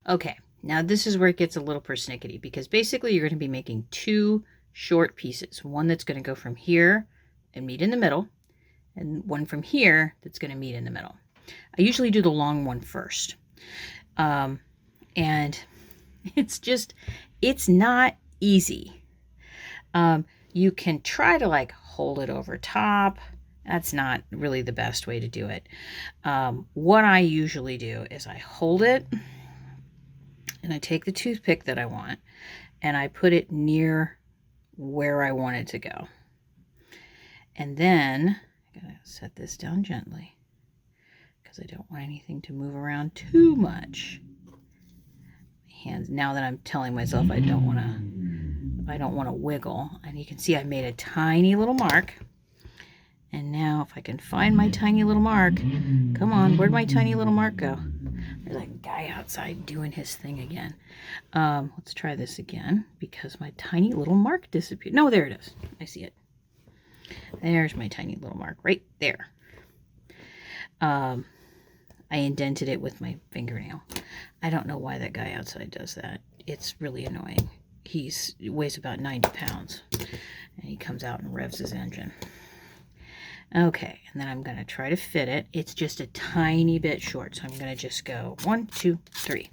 Okay, now this is where it gets a little persnickety, because basically you're going to be making two short pieces. One that's going to go from here and meet in the middle, and one from here that's going to meet in the middle. I usually do the long one first. And it's not easy. You can try to like hold it over top. That's not really the best way to do it. What I usually do is I hold it and I take the toothpick that I want and I put it near where I want it to go. And then I'm going to set this down gently because I don't want anything to move around too much. Hands, now that I'm telling myself I don't want to wiggle, and you can see I made a tiny little mark. And now if I can find my tiny little mark, come on, where'd my tiny little mark go? There's a guy outside doing his thing again. Let's try this again because my tiny little mark disappeared. No, there it is. I see it. There's my tiny little mark right there. I indented it with my fingernail. I don't know why that guy outside does that. It's really annoying. He weighs about 90 pounds and he comes out and revs his engine. Okay, and then I'm going to try to fit it. It's just a tiny bit short, so I'm going to just go 1, 2, 3.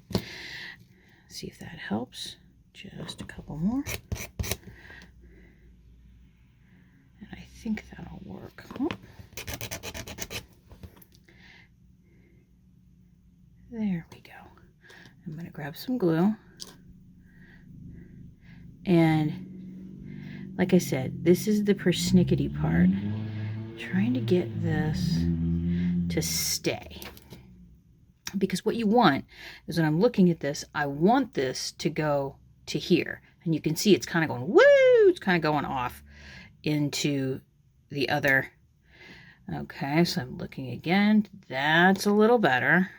See if that helps. Just a couple more. And I think that'll work. Oh. There we go. I'm going to grab some glue. And like I said, this is the persnickety part. Trying to get this to stay. Because what you want is when I'm looking at this, I want this to go to here. And you can see it's kind of going, woo! It's kind of going off into the other. Okay, so I'm looking again. That's a little better.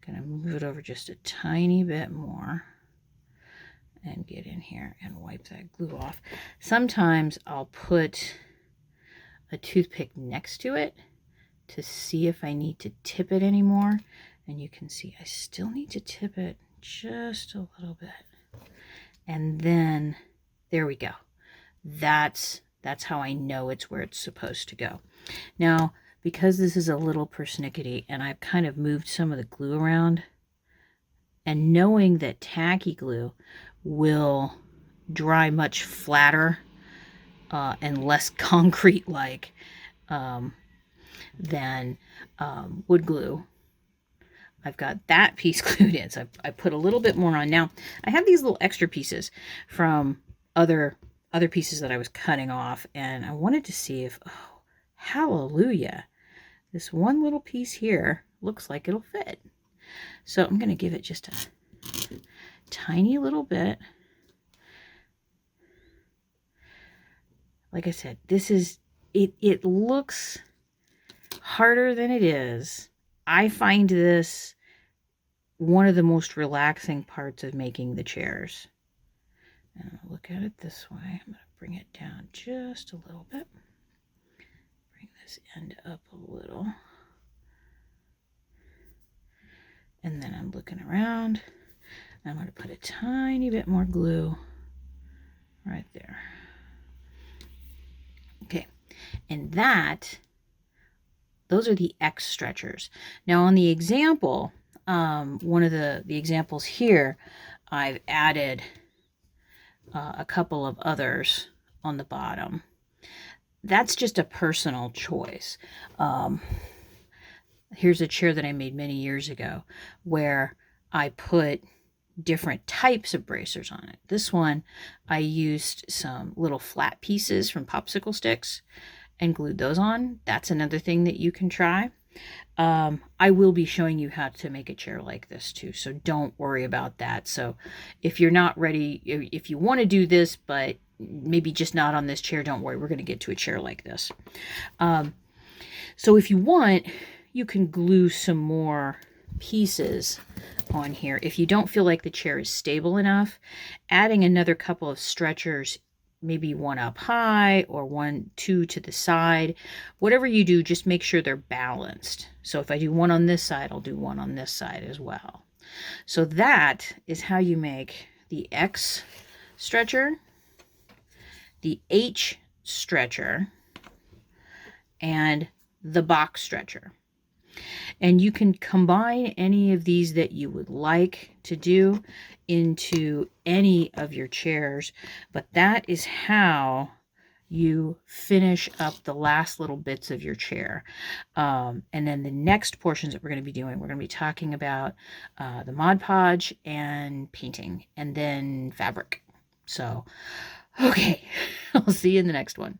Gonna move it over just a tiny bit more and get in here and wipe that glue off. Sometimes I'll put a toothpick next to it to see if I need to tip it anymore. And you can see I still need to tip it just a little bit. And then there we go. That's how I know it's where it's supposed to go. Now, because this is a little persnickety and I've kind of moved some of the glue around, and knowing that tacky glue will dry much flatter and less concrete-like than wood glue, I've got that piece glued in. So I put a little bit more on. Now, I have these little extra pieces from other pieces that I was cutting off, and I wanted to see if, oh, hallelujah, this one little piece here looks like it'll fit. So I'm going to give it just a tiny little bit. Like I said, this is, it looks harder than it is. I find this one of the most relaxing parts of making the chairs. And I'll look at it this way. I'm going to bring it down just a little bit. Bring this end up a little. And then I'm looking around. I'm going to put a tiny bit more glue right there. Okay, and those are the X stretchers. Now on the example, one of the examples here, I've added a couple of others on the bottom. That's just a personal choice. Here's a chair that I made many years ago where I put different types of bracers on it. This one, I used some little flat pieces from popsicle sticks and glued those on. That's another thing that you can try. I will be showing you how to make a chair like this too, so don't worry about that. So if you're not ready, if you want to do this, but maybe just not on this chair, don't worry, we're going to get to a chair like this. So if you want, you can glue some more pieces on here. If you don't feel like the chair is stable enough, adding another couple of stretchers, maybe one up high or two to the side, whatever you do, just make sure they're balanced. So if I do one on this side, I'll do one on this side as well. So that is how you make the X stretcher, the H stretcher, and the box stretcher. And you can combine any of these that you would like to do into any of your chairs, but that is how you finish up the last little bits of your chair. And then the next portions that we're going to be doing, we're going to be talking about the Mod Podge and painting, and then fabric. So, okay, I'll see you in the next one.